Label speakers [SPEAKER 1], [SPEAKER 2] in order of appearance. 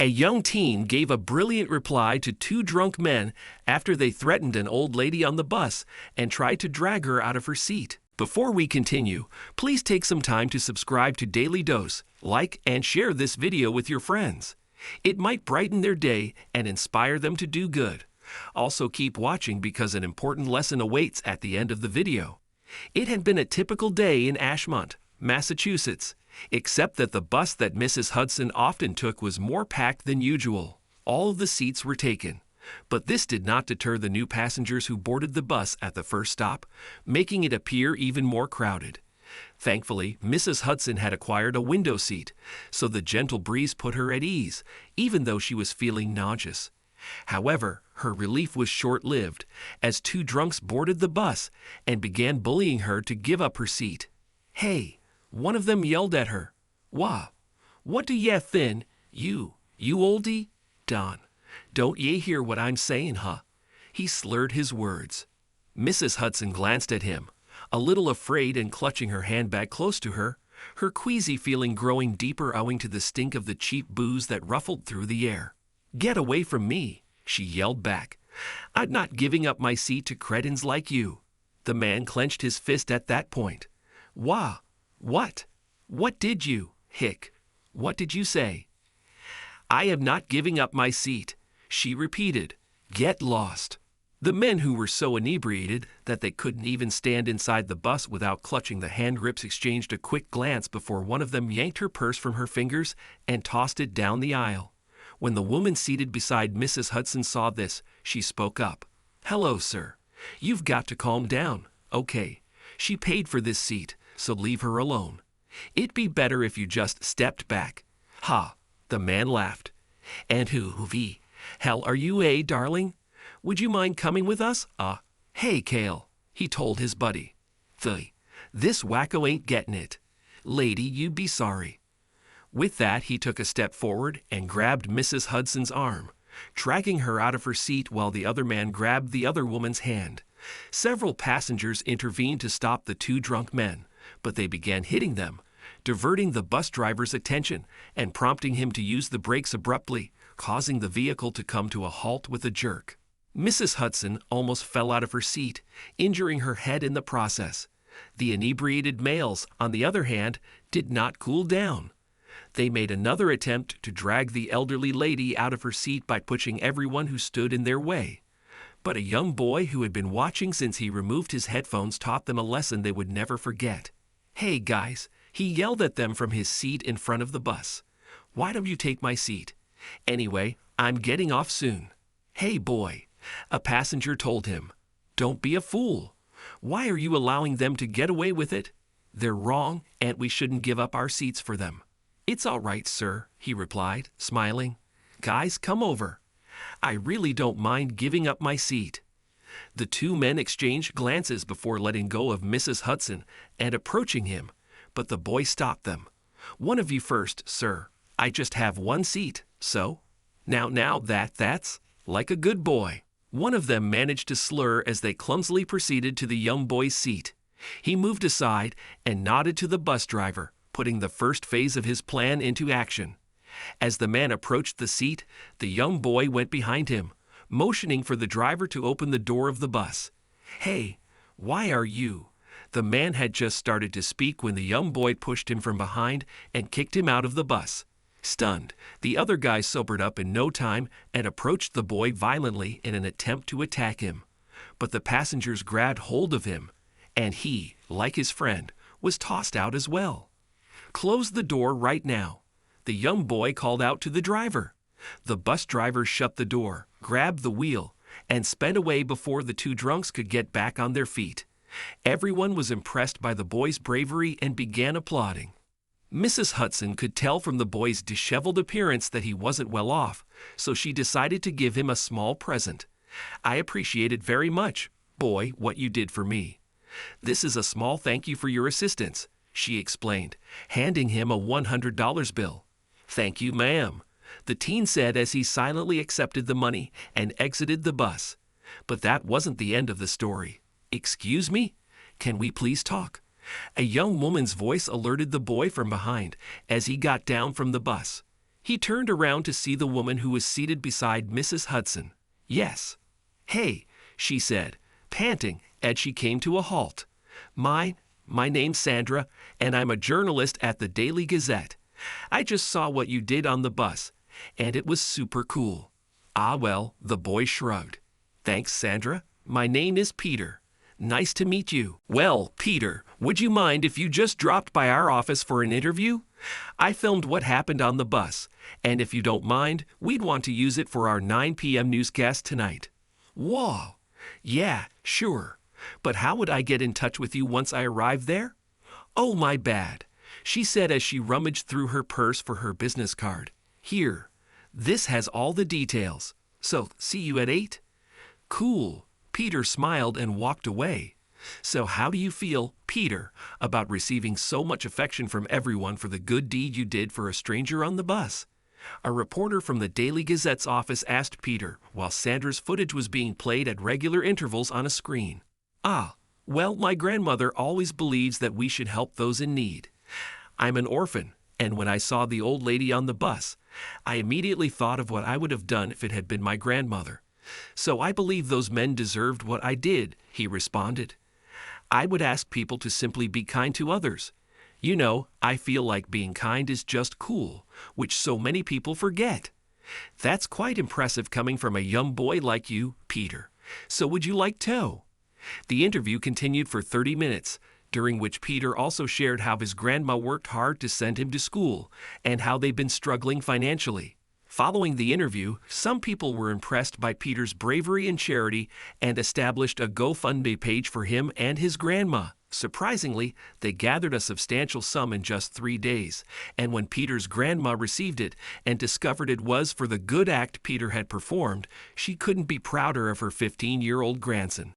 [SPEAKER 1] A young teen gave a brilliant reply to two drunk men after they threatened an old lady on the bus and tried to drag her out of her seat. Before we continue, please take some time to subscribe to Dailydose, like and share this video with your friends. It might brighten their day and inspire them to do good. Also keep watching because an important lesson awaits at the end of the video. It had been a typical day in Ashmont, Massachusetts, except that the bus that Mrs. Hudson often took was more packed than usual. All of the seats were taken, but this did not deter the new passengers who boarded the bus at the first stop, making it appear even more crowded. Thankfully, Mrs. Hudson had acquired a window seat, so the gentle breeze put her at ease, even though she was feeling nauseous. However, her relief was short-lived, as two drunks boarded the bus and began bullying her to give up her seat. "Hey!" One of them yelled at her. "Wah! What do ye thin? You oldie? Don, don't ye hear what I'm saying, huh?" He slurred his words. Mrs. Hudson glanced at him, a little afraid and clutching her handbag close to her, her queasy feeling growing deeper owing to the stink of the cheap booze that ruffled through the air. "Get away from me," she yelled back. "I'm not giving up my seat to cretins like you." The man clenched his fist at that point. "Wah! What? What did you? Hick, what did you say?" "I am not giving up my seat," she repeated. "Get lost." The men, who were so inebriated that they couldn't even stand inside the bus without clutching the hand grips, exchanged a quick glance before one of them yanked her purse from her fingers and tossed it down the aisle. When the woman seated beside Mrs. Hudson saw this, she spoke up. "Hello, sir. You've got to calm down. Okay, she paid for this seat, so leave her alone. It'd be better if you just stepped back." "Ha!" The man laughed. "And who the hell are you, darling? Would you mind coming with us?" Hey, Cale," he told his buddy. This wacko ain't getting it. Lady, you'd be sorry." With that, he took a step forward and grabbed Mrs. Hudson's arm, dragging her out of her seat while the other man grabbed the other woman's hand. Several passengers intervened to stop the two drunk men, but they began hitting them, diverting the bus driver's attention and prompting him to use the brakes abruptly, causing the vehicle to come to a halt with a jerk. Mrs. Hudson almost fell out of her seat, injuring her head in the process. The inebriated males, on the other hand, did not cool down. They made another attempt to drag the elderly lady out of her seat by pushing everyone who stood in their way. But a young boy who had been watching since he removed his headphones taught them a lesson they would never forget. "Hey, guys," he yelled at them from his seat in front of the bus. "Why don't you take my seat? Anyway, I'm getting off soon." "Hey, boy," a passenger told him. "Don't be a fool. Why are you allowing them to get away with it? They're wrong, and we shouldn't give up our seats for them." "It's all right, sir," he replied, smiling. "Guys, come over. I really don't mind giving up my seat." The two men exchanged glances before letting go of Mrs. Hudson and approaching him, but the boy stopped them. "One of you first, sir. I just have one seat, so." Now, that's like a good boy." One of them managed to slur as they clumsily proceeded to the young boy's seat. He moved aside and nodded to the bus driver, putting the first phase of his plan into action. As the man approached the seat, the young boy went behind him, motioning for the driver to open the door of the bus. "Hey, why are you?" The man had just started to speak when the young boy pushed him from behind and kicked him out of the bus. Stunned, the other guy sobered up in no time and approached the boy violently in an attempt to attack him. But the passengers grabbed hold of him, and he, like his friend, was tossed out as well. "Close the door right now," the young boy called out to the driver. The bus driver shut the door, grabbed the wheel, and sped away before the two drunks could get back on their feet. Everyone was impressed by the boy's bravery and began applauding. Mrs. Hudson could tell from the boy's disheveled appearance that he wasn't well off, so she decided to give him a small present. "I appreciate it very much, boy, what you did for me. This is a small thank you for your assistance," she explained, handing him a $100 bill. "Thank you, ma'am," the teen said as he silently accepted the money and exited the bus. But that wasn't the end of the story. "Excuse me? Can we please talk?" A young woman's voice alerted the boy from behind as he got down from the bus. He turned around to see the woman who was seated beside Mrs. Hudson. Yes. Hey, she said, panting as she came to a halt. My name's Sandra, and I'm a journalist at the Daily Gazette. I just saw what you did on the bus, and it was super cool. Ah, well, the boy shrugged. Thanks, Sandra. My name is Peter. Nice to meet you. Well, Peter, would you mind if you just dropped by our office for an interview? I filmed what happened on the bus, and if you don't mind, we'd want to use it for our 9 p.m. newscast tonight. Whoa. Yeah, sure. But how would I get in touch with you once I arrive there? Oh, my bad, she said as she rummaged through her purse for her business card. Here, this has all the details. So, see you at 8? Cool. Peter smiled and walked away. So how do you feel, Peter, about receiving so much affection from everyone for the good deed you did for a stranger on the bus? A reporter from the Daily Gazette's office asked Peter, while Sandra's footage was being played at regular intervals on a screen. Ah, well, my grandmother always believes that we should help those in need. I'm an orphan, and when I saw the old lady on the bus, I immediately thought of what I would have done if it had been my grandmother. So I believe those men deserved what I did, he responded. I would ask people to simply be kind to others. You know, I feel like being kind is just cool, which so many people forget. That's quite impressive coming from a young boy like you, Peter. So would you like to? The interview continued for 30 minutes, during which Peter also shared how his grandma worked hard to send him to school and how they've been struggling financially. Following the interview, some people were impressed by Peter's bravery and charity and established a GoFundMe page for him and his grandma. Surprisingly, they gathered a substantial sum in just 3 days, and when Peter's grandma received it and discovered it was for the good act Peter had performed, she couldn't be prouder of her 15-year-old grandson.